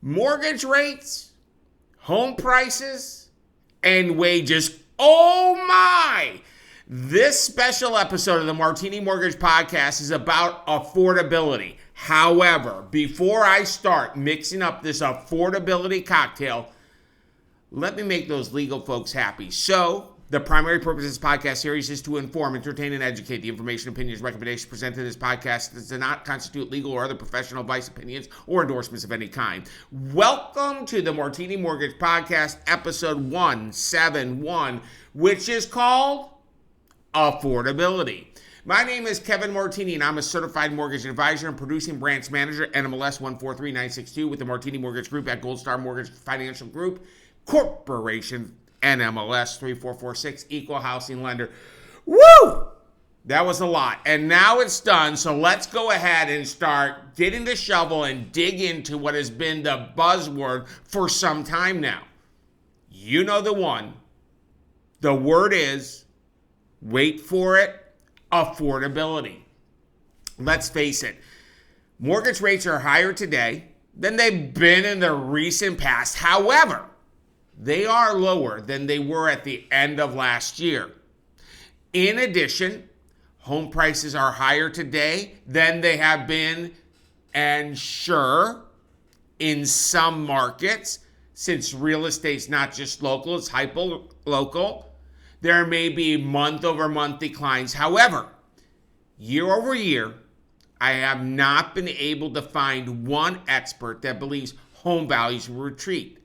Mortgage rates, home prices, and wages. Oh my! This special episode of the Martini Mortgage Podcast is about affordability. However, before I start mixing up this affordability cocktail, let me make those legal folks happy. So, the primary purpose of this podcast series is to inform, entertain, and educate. The information, opinions, recommendations presented in this podcast does not constitute legal or other professional advice, opinions, or endorsements of any kind. Welcome to the Martini Mortgage Podcast, episode 171, which is called Affordability. My name is Kevin Martini, and I'm a certified mortgage advisor and producing branch manager, NMLS 143962, with the Martini Mortgage Group at Gold Star Mortgage Financial Group Corporation, NMLS 3446, equal housing lender. Woo! That was a lot. And now it's done. So let's go ahead and start getting the shovel and dig into what has been the buzzword for some time now. You know the one. The word is, wait for it, affordability. Let's face it. Mortgage rates are higher today than they've been in the recent past. However, they are lower than they were at the end of last year. In addition, home prices are higher today than they have been, and sure, in some markets, since real estate's not just local, it's hyper-local, there may be month-over-month declines. However, year over year, I have not been able to find one expert that believes home values will retreat.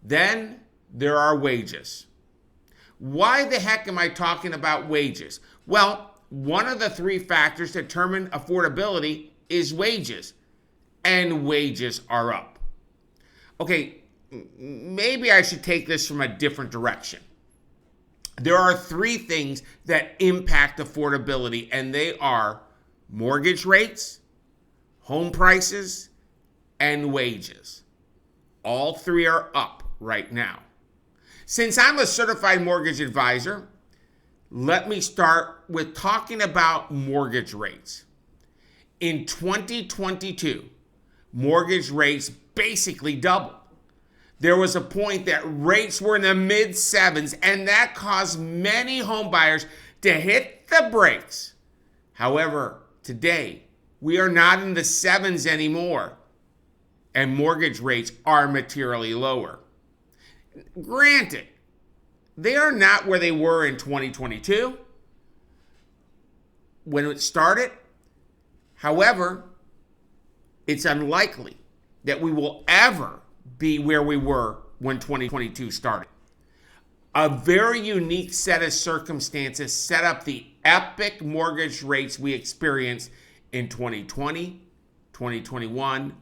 Then there are wages. Why the heck am I talking about wages? Well, one of the three factors that determine affordability is wages, and wages are up. Okay, maybe I should take this from a different direction. There are three things that impact affordability, and they are mortgage rates, home prices, and wages. All three are up right now. Since I'm a certified mortgage advisor, let me start with talking about mortgage rates. In 2022, mortgage rates basically doubled. There was a point that rates were in the mid-sevens, and that caused many home buyers to hit the brakes. However, today, we are not in the sevens anymore, and mortgage rates are materially lower. Granted, they are not where they were in 2022 when it started. However, it's unlikely that we will ever be where we were when 2022 started. A very unique set of circumstances set up the epic mortgage rates we experienced in 2020, 2021,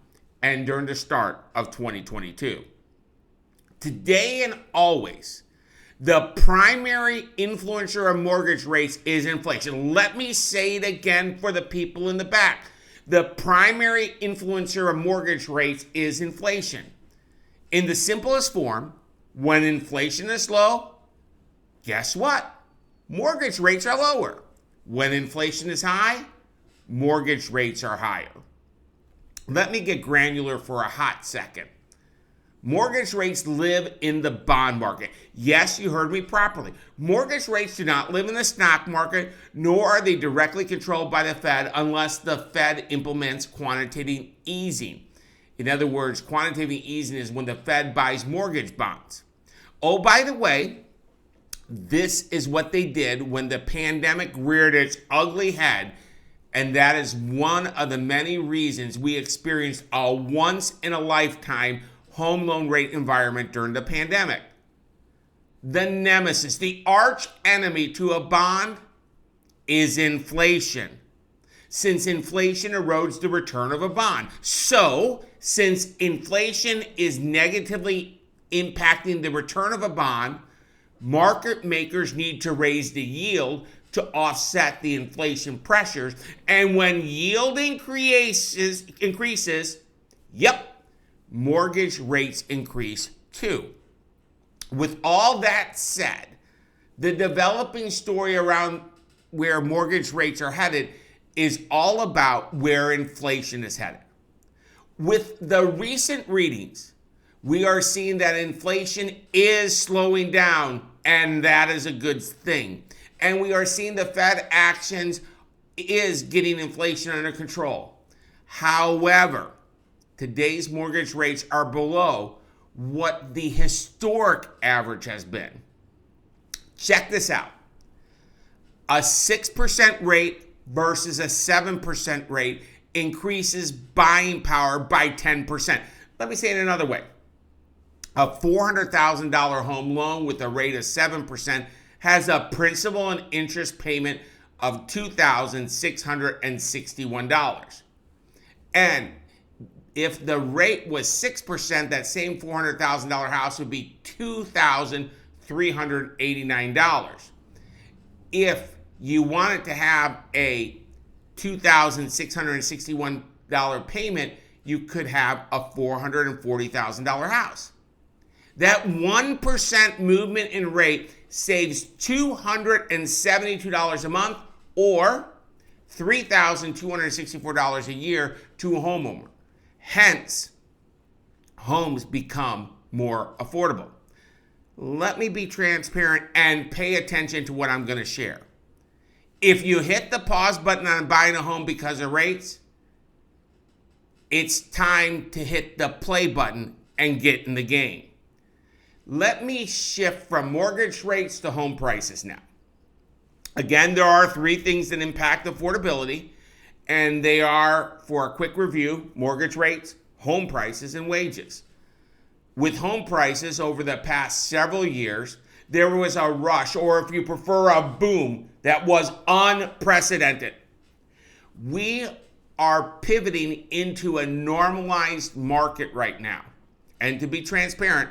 and during the start of 2022. Today and always, the primary influencer of mortgage rates is inflation. Let me say it again for the people in the back. The primary influencer of mortgage rates is inflation. In the simplest form, when inflation is low, guess what? Mortgage rates are lower. When inflation is high, mortgage rates are higher. Let me get granular for a hot second. Mortgage rates live in the bond market. Yes, you heard me properly. Mortgage rates do not live in the stock market, nor are they directly controlled by the Fed unless the Fed implements quantitative easing. In other words, quantitative easing is when the Fed buys mortgage bonds. Oh, by the way, this is what they did when the pandemic reared its ugly head, and that is one of the many reasons we experienced a once-in-a-lifetime home loan rate environment during the pandemic. The nemesis, the arch enemy to a bond, is inflation. Since inflation erodes the return of a bond. So, since inflation is negatively impacting the return of a bond, market makers need to raise the yield to offset the inflation pressures. And when yield increases, mortgage rates increase too. With all that said, the developing story around where mortgage rates are headed is all about where inflation is headed. With the recent readings, we are seeing that inflation is slowing down, and that is a good thing. And we are seeing the Fed actions is getting inflation under control. However, today's mortgage rates are below what the historic average has been. Check this out. A 6% rate versus a 7% rate increases buying power by 10%. Let me say it another way. A $400,000 home loan with a rate of 7% has a principal and interest payment of $2,661. And if the rate was 6%, that same $400,000 house would be $2,389. If you wanted to have a $2,661 payment, you could have a $440,000 house. That 1% movement in rate saves $272 a month or $3,264 a year to a homeowner. Hence, homes become more affordable. Let me be transparent and pay attention to what I'm going to share. If you hit the pause button on buying a home because of rates, it's time to hit the play button and get in the game. Let me shift from mortgage rates to home prices now. Again, there are three things that impact affordability, and they are, for a quick review, mortgage rates, home prices, and wages. With home prices over the past several years, there was a rush, or if you prefer, a boom that was unprecedented. We are pivoting into a normalized market right now. And to be transparent,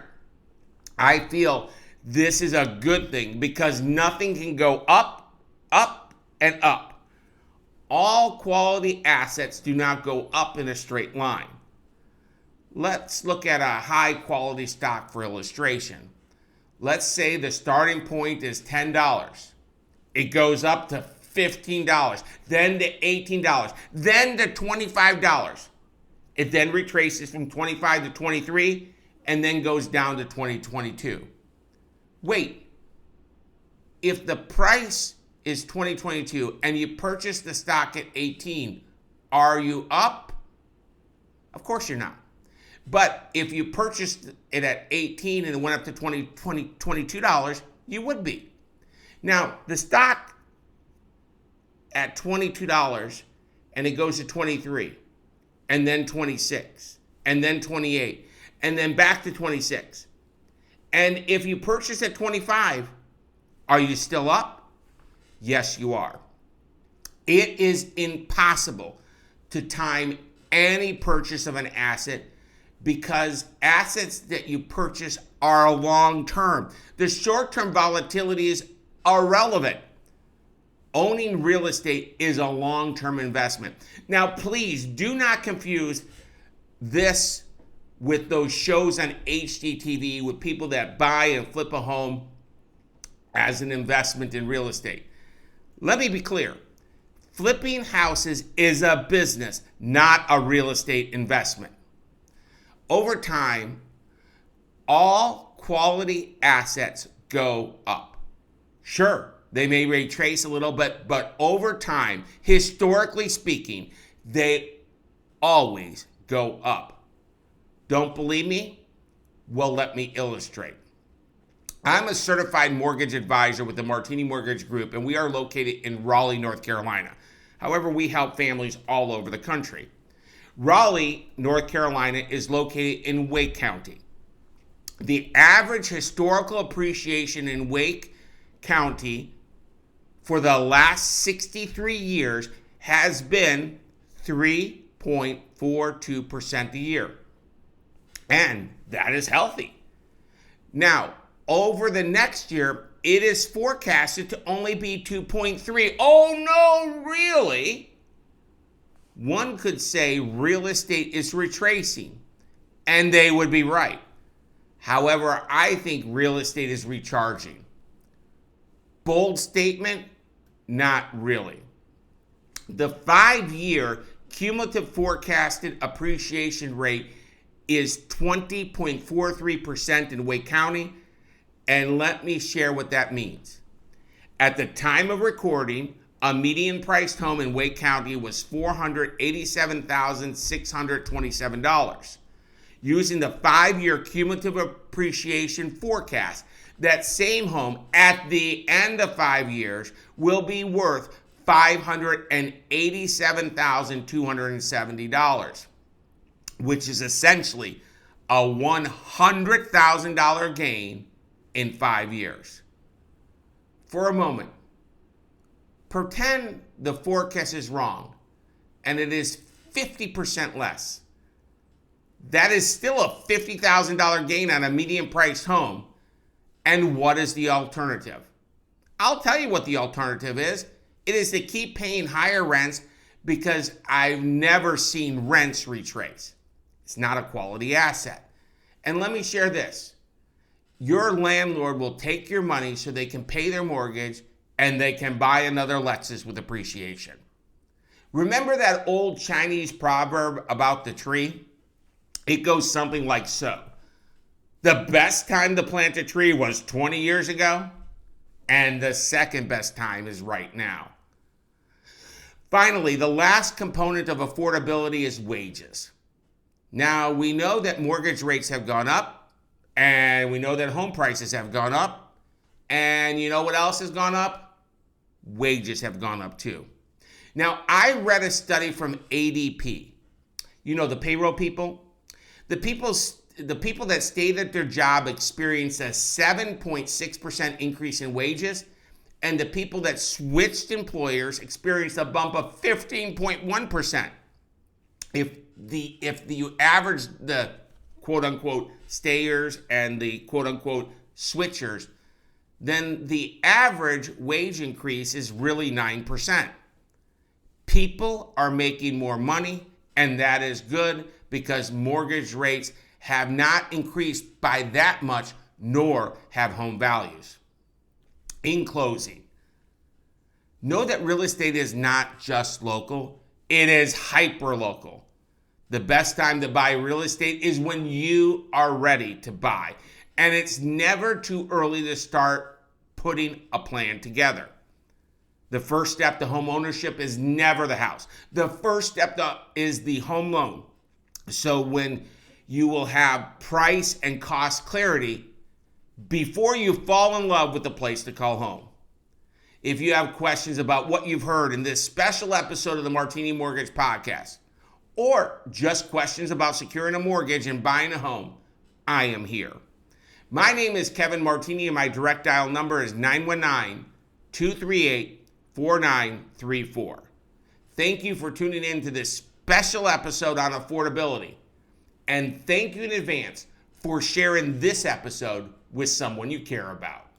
I feel this is a good thing because nothing can go up, up, and up. All quality assets do not go up in a straight line. Let's look at a high quality stock for illustration. Let's say the starting point is $10. It goes up to $15, then to $18, then to $25. It then retraces from 25 to 23 and then goes down to 2022. Wait, if the price is 2022 and you purchase the stock at 18, are you up? Of course you're not. But if you purchased it at 18 and it went up to $22, you would be. Now, the stock at $22 and it goes to 23 and then 26 and then 28 and then back to 26. And if you purchase at 25, are you still up? Yes, you are. It is impossible to time any purchase of an asset because assets that you purchase are long-term. The short-term volatility is irrelevant. Owning real estate is a long-term investment. Now, please do not confuse this with those shows on HGTV with people that buy and flip a home as an investment in real estate. Let me be clear. Flipping houses is a business, not a real estate investment. Over time, all quality assets go up. Sure, they may retrace a little bit, but over time, historically speaking, they always go up. Don't believe me? Well, let me illustrate. I'm a certified mortgage advisor with the Martini Mortgage Group, and we are located in Raleigh, North Carolina. However, we help families all over the country. Raleigh, North Carolina is located in Wake County. The average historical appreciation in Wake County for the last 63 years has been 3.42% a year. And that is healthy. Now, over the next year, it is forecasted to only be 2.3. Oh no, really? One could say real estate is retracing, and they would be right. However, I think real estate is recharging. Bold statement? Not really. The 5-year cumulative forecasted appreciation rate is 20.43% in Wake County. And let me share what that means. At the time of recording, a median priced home in Wake County was $487,627. Using the 5-year cumulative appreciation forecast, that same home at the end of 5 years will be worth $587,270, which is essentially a $100,000 gain in 5 years. For a moment, pretend the forecast is wrong and it is 50% less. That is still a $50,000 gain on a median priced home. And what is the alternative? I'll tell you what the alternative is. It is to keep paying higher rents because I've never seen rents retrace. It's not a quality asset. And let me share this. Your landlord will take your money so they can pay their mortgage and they can buy another Lexus with appreciation. Remember that old Chinese proverb about the tree? It goes something like so. The best time to plant a tree was 20 years ago, and the second best time is right now. Finally, the last component of affordability is wages. Now, we know that mortgage rates have gone up, and we know that home prices have gone up, and you know what else has gone up? Wages have gone up too. Now, I read a study from ADP. You know, the payroll people? The people that stayed at their job experienced a 7.6% increase in wages, and the people that switched employers experienced a bump of 15.1%. If you average the quote-unquote stayers and the quote-unquote switchers, then the average wage increase is really 9%. People are making more money, and that is good because mortgage rates have not increased by that much, nor have home values. In closing, know that real estate is not just local, it is hyper-local. The best time to buy real estate is when you are ready to buy. And it's never too early to start putting a plan together. The first step to home ownership is never the house. The first step is the home loan. So when you will have price and cost clarity before you fall in love with the place to call home. If you have questions about what you've heard in this special episode of the Martini Mortgage Podcast, or just questions about securing a mortgage and buying a home, I am here. My name is Kevin Martini, and my direct dial number is 919-238-4934. Thank you for tuning in to this special episode on affordability. And thank you in advance for sharing this episode with someone you care about.